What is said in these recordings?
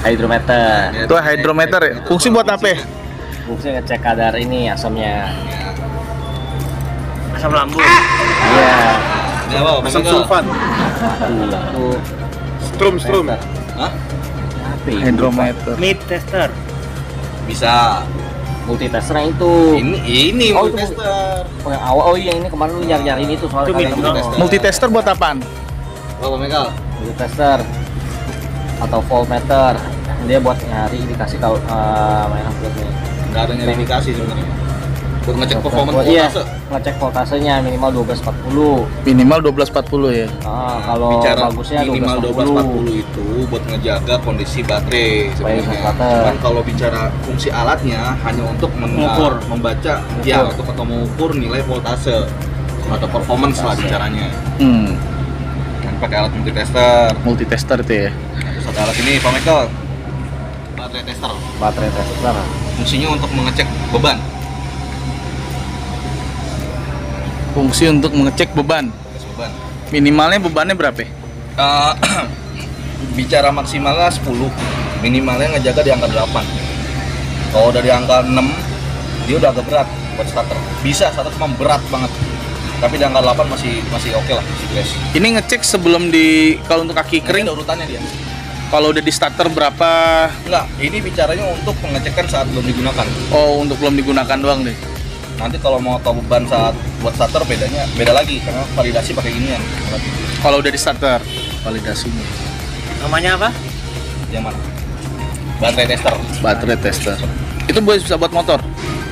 hydrometer. Itu hydrometer ya. Fungsi buat apa ya? Fungsi ngecek kadar ini asamnya. Asam lambung. Iya. Asam sulfat. Itu Strum. Hah? Hydrometer. Meat tester. Bisa. Multitester yang itu. Ini Oh, itu multitester. Oh, yang awal. Oh iya, ini kemarin lu nyari ini tuh soalnya Itu kadang multitester. Multitester buat apaan? Apa Megal? multitester atau voltmeter. Dia buat nyari indikasi kalau mainan nih. Nggak ada nyari indikasi sebenarnya. Buat ngecek performance Iya, voltase. ngecek voltasenya minimal 1240. Minimal 1240 ya. Kalau Bicara bagusnya minimal 1240. 1240 itu buat ngejaga kondisi baterai Supaya sebenarnya. starter. Cuman kalau bicara fungsi alatnya hanya untuk Mengukur. membaca ya untuk atau mengukur nilai voltase atau performance lah bicaranya. Kan pakai alat multitester. Multitester itu ya. Terus ada alat ini Pak Michael. Baterai tester. Baterai tester. Fungsinya untuk mengecek beban. Fungsi untuk mengecek beban. Tes beban. Minimalnya bebannya berapa ya? Eh, bicara maksimalnya 10, minimalnya ngejaga di angka 8. Kalau udah di angka 6, dia udah agak berat buat starter. Bisa starter cuma berat banget. Tapi di angka 8 masih oke lah, masih fresh. Ini ngecek sebelum kalau untuk kaki Kering kering. ada urutannya dia. Kalau udah di starter berapa? Enggak, ini bicaranya untuk pengecekan saat belum digunakan. Oh, untuk belum digunakan doang deh. Nanti kalau mau tahu beban saat buat starter beda lagi karena validasi pakai ginian. Kalau udah di starter validasinya. Namanya apa? Yang mana? Baterai tester. Baterai tester. Itu bisa buat motor.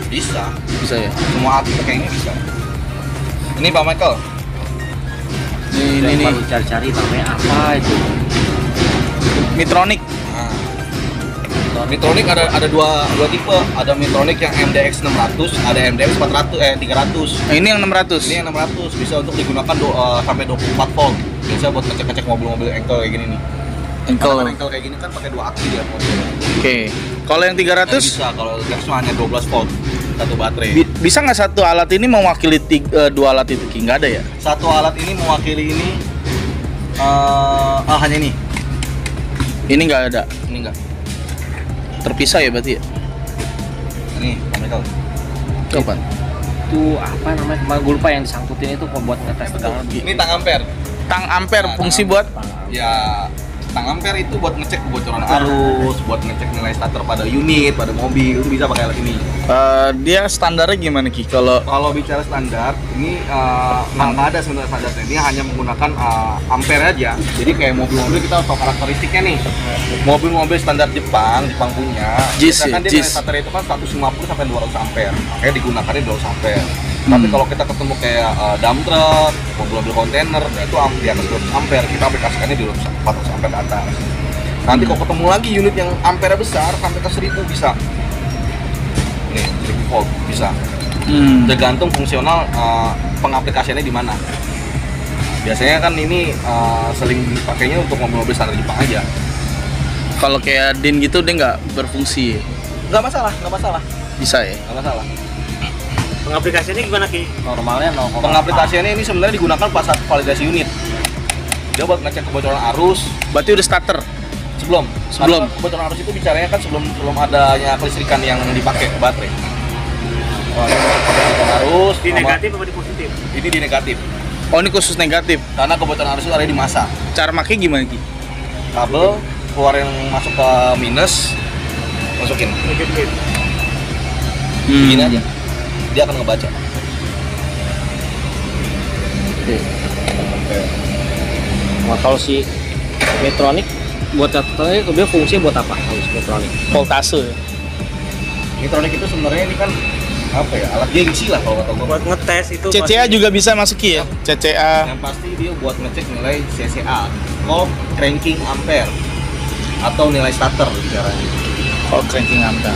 Bisa. Bisa ya. Semua alat pakai ini bisa. Ini Pak Michael. Yang Ini baru cari-cari namanya apa itu? Mitronic. Nah, Mitronic ada dua tipe, ada Mitronic yang MDX 600, ada MDX 300. Nah, ini yang 600. Ini yang 600 bisa untuk digunakan sampai 24 volt. Biasa buat ngecek-ngecek mobil-mobil engkel kayak gini nih. Engkel. Karena engkel kayak gini kan pakai 2 aki dia mobilnya. Oke. Kalau yang 300 Bisa, kalau gas cuma hanya 12 volt satu baterai. bisa nggak satu alat ini mewakili dua alat itu? Ki? Nggak ada ya? Satu alat ini mewakili ini hanya ini. Ini nggak ada. Ini enggak. Terpisah ya berarti ya? Ini Pak Michael. Kapan? Itu apa namanya? Kemarin gue lupa yang disangkutin itu kok buat ngetes tegangan. Ini tang ampere. Tang ampere Nah, fungsi tang buat Ya, tang ampere itu buat ngecek kebocoran arus, buat ngecek nilai starter pada unit, pada mobil, itu bisa pakai alat ini. dia standarnya gimana Ki? Kalau Kalau bicara standar, ini nggak ada sebenarnya standarnya. Ini hanya menggunakan ampere aja. Jadi kayak mobil-mobil kita tahu karakteristiknya nih. Mobil-mobil standar Jepang punya. JIS Biasanya kan dia JIS. nilai starter itu kan 150 sampai 200 ampere. Makanya digunakannya 200 ampere. Tapi kalau kita ketemu kayak dump truck, mobil-mobil kontainer, nah itu di atas 200 ampere, kita aplikasikannya di 400 ampere ke atas. Nanti kalau ketemu lagi unit yang ampere besar sampai ke 1000 bisa. Nih, 1000 volt bisa. Tergantung fungsional pengaplikasiannya di mana. Biasanya kan ini sering dipakainya untuk mobil-mobil standar Jepang aja. kalau kayak DIN gitu dia nggak berfungsi. Nggak masalah. Bisa ya? Nggak masalah. Pengaplikasiannya gimana Ki? Normalnya 0,4. Pengaplikasiannya ini sebenarnya digunakan pas saat validasi unit. Dia buat ngecek kebocoran arus Berarti udah starter. sebelum. Sebelum. Karena kebocoran arus itu bicaranya kan sebelum adanya kelistrikan yang dipakai ke baterai. Wah, ini kebocoran arus Di sama- negatif apa di positif? Ini di negatif. Oh, ini khusus negatif. Karena kebocoran arus itu ada di masa. Cara makanya gimana Ki? Kabel keluar yang masuk ke minus, masukin. Negatif. Begini aja. Dia akan ngebaca. Nah, kalau si Metronic buat catatannya itu dia fungsinya buat apa? Kalau si Metronic. Voltase. Ya? Metronic itu sebenarnya ini kan apa ya, alat gengsi lah kalau kata gua. Buat ngetes itu CCA juga bisa masuk Ki ya? CCA. Yang pasti dia buat ngecek nilai CCA, clock cranking ampere, atau nilai starter bicaranya. Oh, cranking ampere.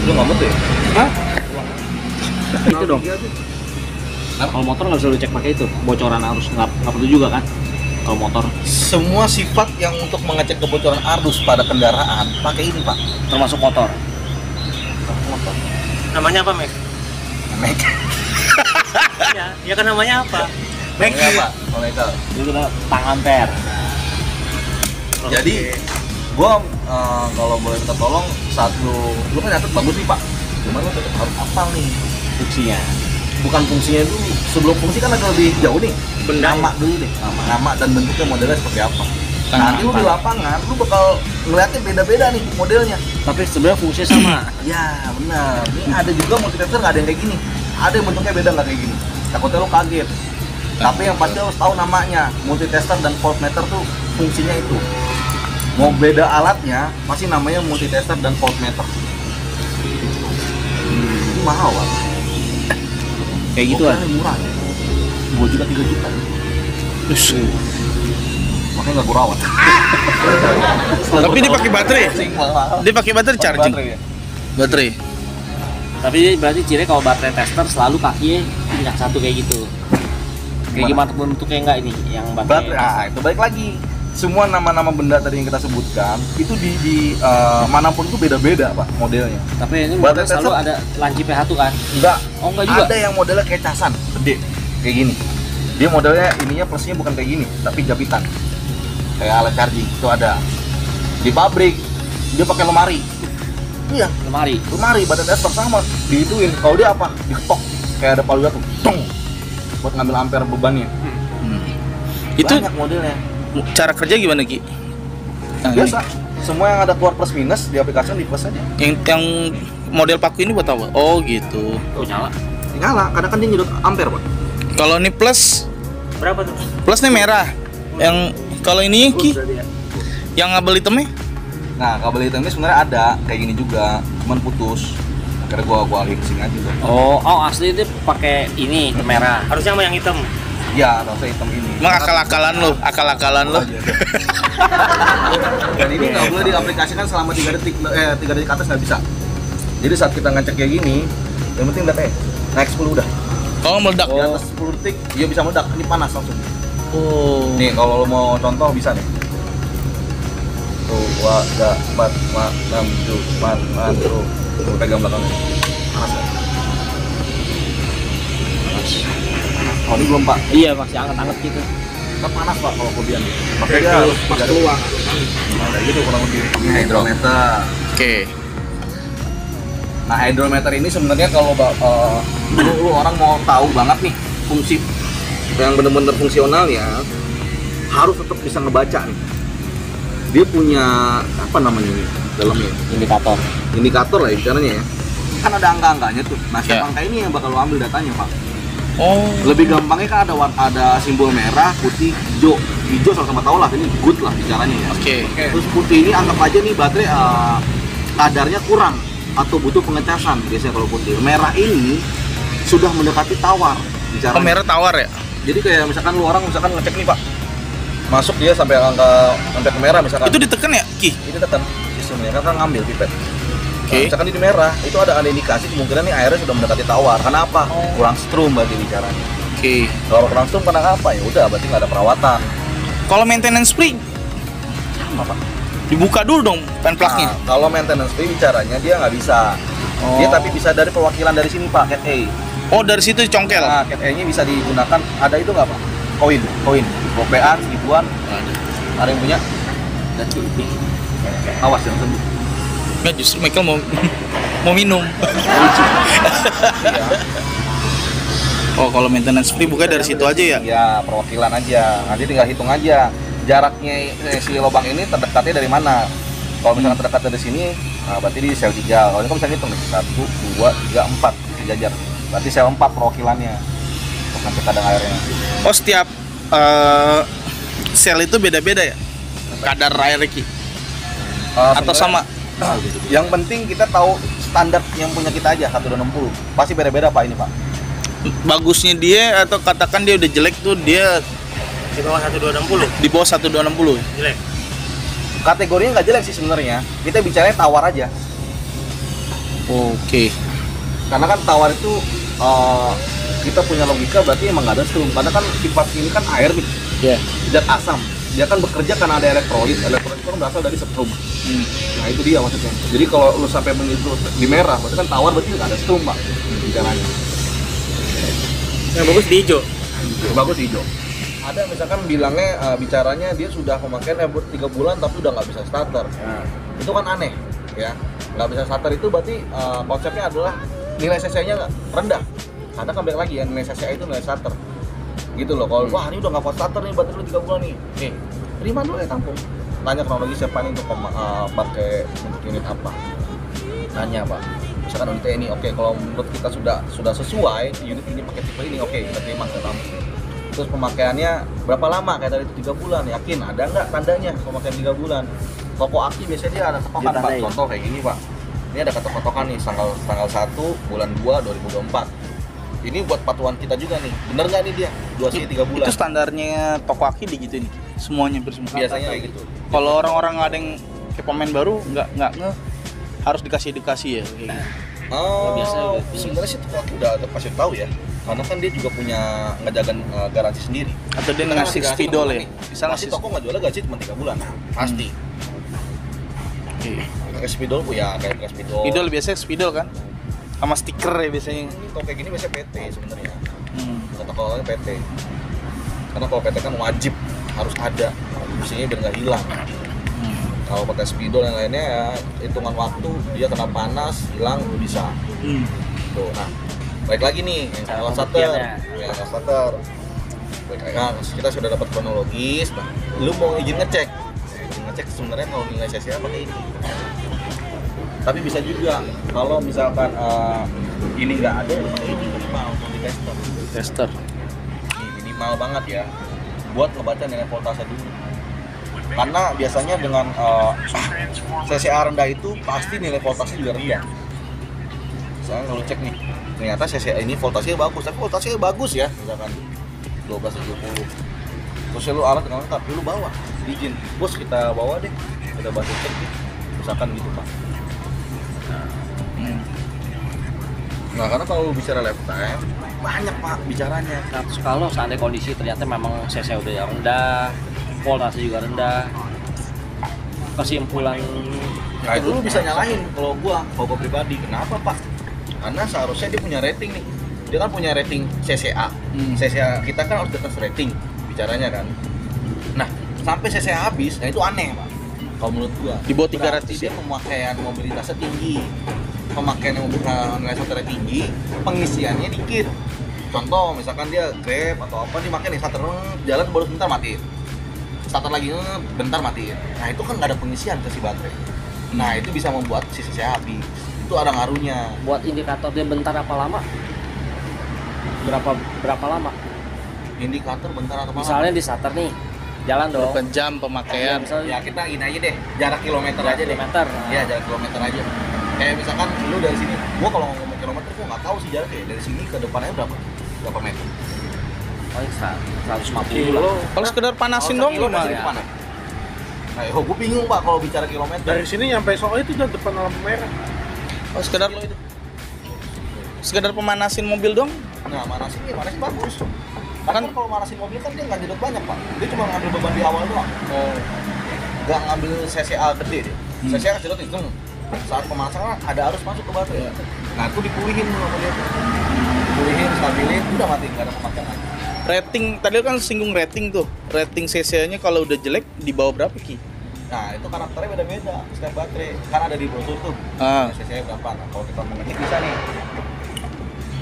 Lu nggak mutu ya? Hah? Itu dong. Kalau motor nggak bisa lu cek pakai itu. Bocoran arus nggak perlu juga kan? Kalau motor Semua sifat yang untuk mengecek kebocoran arus pada kendaraan pakai ini pak. termasuk motor. Motor. namanya apa Mek? Mek. Ya kan namanya apa? Namanya apa? Kalau Michael. Itu udah tang ampere. Jadi gua kalau boleh minta tolong saat lu kan nyatet bagus nih Pak. Cuman lu tetap harus hafal nih Fungsinya. bukan fungsinya dulu. Sebelum fungsi kan agak lebih jauh nih. Benda. Nama dulu deh. Nama dan bentuknya modelnya seperti apa. Nanti lu di lapangan lu bakal ngeliatnya beda-beda nih modelnya. Tapi sebenarnya fungsinya sama. Ya benar. Ini ada juga multitester nggak ada yang kayak gini. Ada yang bentuknya beda nggak kayak gini. Takutnya lu kaget. Tapi yang pasti harus tahu namanya. Multitester dan voltmeter tuh fungsinya itu. Mau beda alatnya, masih namanya multitester dan voltmeter. Ini mahal Pak. Kayak gitu Gua kan. kira murah ya. 2 juta 3 juta. Makanya nggak gue rawat. Tapi dia pakai baterai. Dia pakai baterai charging. Baterai ya? Baterai. Tapi berarti ciri kalau baterai tester selalu kakinya tingkat satu kayak gitu. Kayak gimana pun bentuknya enggak ini yang Baterai, baterai. itu balik lagi. Semua nama-nama benda tadi yang kita sebutkan itu di manapun itu beda-beda Pak modelnya. Tapi ini Baterai model selalu tester- ada lancip P1 kan? Enggak. Oh enggak juga. Ada yang modelnya kayak casan, gede, kayak gini. Dia modelnya ininya plusnya bukan kayak gini, tapi japitan. Kayak alat charging itu ada. Di pabrik dia pakai lemari. Iya, Lemari. lemari baterai tester sama. Diituin. Kalau dia apa? Diketok. Kayak ada palu tuh. Tong. Buat ngambil ampere bebannya. Itu Banyak modelnya. cara kerja gimana Ki? Yang Biasa. Semua yang ada keluar plus minus di aplikasi di plus aja. yang model paku ini buat apa? Oh gitu. Oh nyala. Nyala, kadang kan dia nyedot ampere, Pak. Kalau ini plus, Berapa tuh? plus nih merah. Yang kalau ini Ki, Berarti ya. yang kabel hitamnya? Nah, kabel hitam ini sebenarnya ada kayak gini juga, cuman putus. Akhirnya gua alihin sini aja gua. Oh asli itu pakai ini merah. Harusnya sama yang hitam. Ya, harusnya hitam ini. Emang akal-akalan lo, akal-akalan lo. Dan ini nggak boleh diaplikasikan selama 3 detik, 3 detik ke atas nggak bisa. Jadi saat kita ngecek kayak gini, yang penting udah kayak naik 10 udah. Oh meledak. Di atas 10 detik, dia bisa meledak. Ini panas langsung. Oh. Nih, kalau lo mau contoh bisa nih. Tuh, 2, 3, 4, 5, 6, 7, 8, 9, tuh. Tuh, pegang belakangnya. Panas kan? Oh, ini belum Pak. Iya masih anget-anget gitu. Kan panas Pak kalau kelebihan. Makanya dia harus pas keluar. Nah, kayak gitu kurang lebih. Ini hydrometer. Oke. Nah, hydrometer ini sebenarnya kalau lu orang mau tahu banget nih fungsi yang benar-benar fungsional ya, harus tetap bisa ngebaca nih. Dia punya apa namanya nih dalamnya? Indikator. Indikator lah caranya ya. Kan ada angka-angkanya tuh. Nah, setiap Ya. angka ini yang bakal lo ambil datanya, Pak. Oh. Lebih gampangnya kan ada simbol merah, putih, hijau. Hijau sama-sama tahu lah ini good lah bicaranya ya. Oke. Terus putih ini anggap aja nih baterai kadarnya kurang atau butuh pengecasan biasanya kalau putih. Merah ini sudah mendekati tawar bicaranya. Oh merah tawar ya? Jadi kayak misalkan lu orang misalkan ngecek nih Pak, masuk dia sampai sampai ke merah misalkan. Itu ditekan ya Ki? Ini tekan sistemnya kan ngambil pipet. Oke. Misalkan di merah, itu ada indikasi kemungkinan nih airnya sudah mendekati tawar. Kenapa? Kurang strum berarti bicaranya. Oke. Kalau kurang strum karena apa? Ya udah berarti nggak ada perawatan. Kalau maintenance free Sama Pak. dibuka dulu dong pen plugnya. Nah, kalau maintenance free bicaranya dia nggak bisa. Oh. Dia tapi bisa dari perwakilan dari sini Pak, Cat A. Oh dari situ congkel. Nah, Cat A-nya bisa digunakan. Ada itu nggak Pak? Koin. Gopean, seribuan. Ada yang punya? Awas jangan sembuh. Nggak, justru Michael mau minum. Oh kalau maintenance free buka dari situ aja ya? Ya, perwakilan aja. Nanti tinggal hitung aja jaraknya si lubang ini terdekatnya dari mana. Kalau misalnya terdekat dari sini, nah berarti di sel 3. Kalau ini kan bisa hitung nih. 1, 2, 3, 4 sejajar. Berarti sel 4 perwakilannya. Untuk nanti kadang airnya. Oh setiap sel itu beda-beda ya? Kadar air Ki? Atau sama? Yang penting kita tahu standar yang punya kita aja 1260. Pasti beda-beda Pak ini Pak. Bagusnya dia atau katakan dia udah jelek tuh dia Di bawah 1260. di bawah 1260 ya? Jelek. Kategorinya nggak jelek sih sebenarnya. Kita bicaranya tawar aja. Oke. Karena kan tawar itu kita punya logika berarti emang nggak ada strum. Karena kan sifat ini kan air nih, Ya. zat asam. Dia kan bekerja karena ada elektrolit. Elektrolit itu kan berasal dari strum. Nah itu dia maksudnya. Jadi kalau lu sampai menyentuh di merah, berarti kan tawar berarti nggak ada strum Pak. Bicaranya. Yang bagus di hijau. Bagus hijau. Ada misalkan bilangnya bicaranya dia sudah pemakaian 3 bulan tapi udah nggak bisa starter. Itu kan aneh ya. Nggak bisa starter itu berarti konsepnya adalah nilai CC-nya rendah. Karena kan balik lagi ya, nilai CC itu nilai starter. Gitu loh. Kalau wah ini udah nggak kuat starter nih, baterai lu 3 bulan nih. Nih, terima dulu ya tampung. Tanya kronologi siapa nih untuk pakai untuk unit apa. Nanya Pak. Misalkan unit ini oke, kalau menurut kita sudah sesuai unit ini pakai tipe ini, oke, kita terima ke tampung. Terus pemakaiannya berapa lama? Kayak tadi itu 3 bulan, yakin ada nggak tandanya pemakaian 3 bulan? Toko aki biasanya dia ada ketokan Pak, contoh kayak gini Pak. Ini ada ketokan nih tanggal 1 bulan 2 2024. Ini buat patuan kita juga nih, bener nggak nih dia? 3 bulan. Itu standarnya toko aki digituin, semuanya bersama. Biasanya kayak gitu. Kalau orang-orang ada yang kayak pemain baru nggak harus dikasih ya kayak gitu. Oh, sebenarnya sih toko aki udah pasti tahu ya. Karena kan dia juga punya ngejaga garansi sendiri. Atau dia ngasih spidol ya? Misalnya pasti toko nggak jualnya gaji cuma 3 bulan, pasti. Pakai spidol ya, kayak spidol. Spidol biasanya spidol kan? Sama stiker ya biasanya. Ini toko kayak gini biasanya PT sebenarnya. Toko-tokonya PT. Karena kalau PT kan wajib harus ada, fungsinya biar nggak hilang. Kalau pakai spidol yang lainnya ya hitungan waktu dia kena panas hilang bisa. Tuh, nah baik lagi nih yang starter, nah, kita sudah dapat kronologis. Nah, lu mau izin ngecek sebenarnya kalau nilai CCA pakai ini. Tapi bisa juga kalau misalkan ini nggak ada, ini minimal untuk di tester. Ini minimal banget ya, buat ngebaca nilai voltase dulu. Karena biasanya dengan CCA rendah itu pasti nilai voltase juga rendah. Misalnya kalau cek nih, ternyata CCA ini voltasenya bagus, tapi voltasenya bagus ya, misalkan 1270. Terus lu alat dengan lengkap, lu bawa, izin, bos kita bawa deh, kita bantu cek, misalkan gitu Pak. Nah karena kalau lu bicara lifetime, banyak Pak bicaranya. Nah, terus kalau seandainya kondisi ternyata memang CC udah rendah, voltase juga rendah, kesimpulan nah itu lu bisa nyalahin kalau gua pribadi. Kenapa Pak? Karena seharusnya dia punya rating nih. Dia kan punya rating CCA. CCA kita kan harus atas rating bicaranya kan. Nah, sampai CCA habis, nah itu aneh, Pak. Kalau menurut gua. Di bawah 300 dia pemakaian mobilitasnya tinggi. Pemakaian yang nilai starternya tinggi, pengisiannya dikit. Contoh, misalkan dia Grab atau apa dimakai nih starter jalan baru sebentar mati. Starter lagi bentar mati. Nah, itu kan nggak ada pengisian ke si baterai. Nah, itu bisa membuat si CCA habis. Itu ada ngaruhnya. Buat indikator dia bentar apa lama? Berapa lama? Indikator bentar atau lama? Misalnya di starter nih, jalan dong. Berapa jam pemakaian? Ya, ya kita ini aja deh, jarak kilometer aja deh. Kilometer. Ya, jarak kilometer aja. Kayak misalkan lu dari sini, gua kalau ngomong kilometer gua nggak tahu sih jaraknya. Dari sini ke depannya berapa meter? Paling 150 lah. Kalau sekedar panasin dong gimana? gimana? Nah, gue bingung Pak kalau bicara kilometer. Dari sini nyampe soal itu udah depan lampu merah. Oh, sekedar itu. Sekedar pemanasin mobil dong? Nah, manasin bagus. Kan kalau manasin mobil kan dia nggak nyedot banyak Pak. Dia cuma ngambil beban di awal doang. Oh. Nggak ngambil CCA gede deh. CCA kan nyedot itu. Saat pemanasan ada arus masuk ke baterai. Nah, itu dipulihin sama dia. Dipulihin, stabilin, udah mati, nggak ada pemakaian. Rating, tadi kan singgung rating tuh. Rating CCA-nya kalau udah jelek di bawah berapa Ki? Nah, itu karakternya beda-beda setiap baterai. Kan ada di brosur tuh. CCA berapa? Nah, kalau kita mau ngetik bisa nih.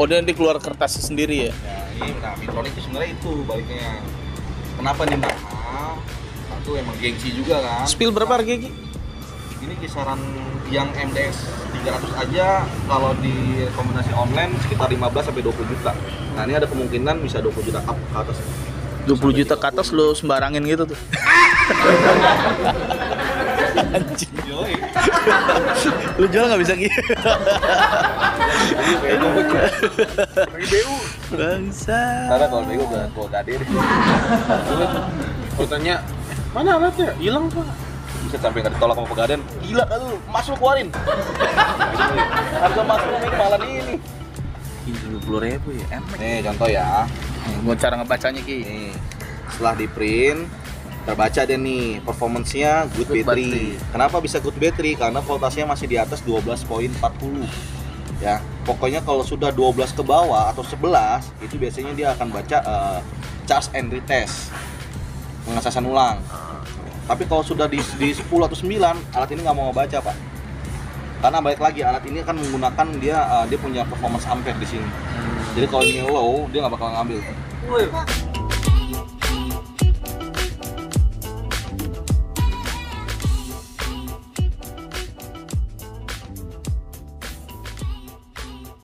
Oh, dia dikeluar kertas sendiri ya? Nah, Midtronic itu sebenarnya itu baliknya. Kenapa nih mahal? Satu emang gengsi juga kan. Spill berapa harganya Ki? Ini kisaran yang MDX 300 aja kalau di kombinasi online sekitar 15 sampai 20 juta. Nah, ini ada kemungkinan bisa 20 juta ke atas. 20 juta ke atas lo sembarangin gitu tuh. Anjing. Lu jual nggak bisa gitu. Lagi BU. Bangsa. Karena kalau BU gua gade deh. Gua tanya, mana alatnya? Hilang Pak. Bisa sampai nggak ditolak sama pegadaian. Gila kan lu, emas lu keluarin. Harga emas lu malah ini. 70.000 ya, emek. Nih contoh ya. Gue cara ngebacanya Ki. Nih, setelah di print terbaca deh nih performance-nya good battery. Kenapa bisa good battery? Karena voltasenya masih di atas 12.40. Ya, pokoknya kalau sudah 12 ke bawah atau 11 itu biasanya dia akan baca charge and retest, pengecasan ulang. Tapi kalau sudah di 10 atau 9, alat ini nggak mau ngebaca, Pak. Karena balik lagi, alat ini kan menggunakan dia punya performance ampere di sini. Jadi kalau ini low, dia nggak bakal ngambil.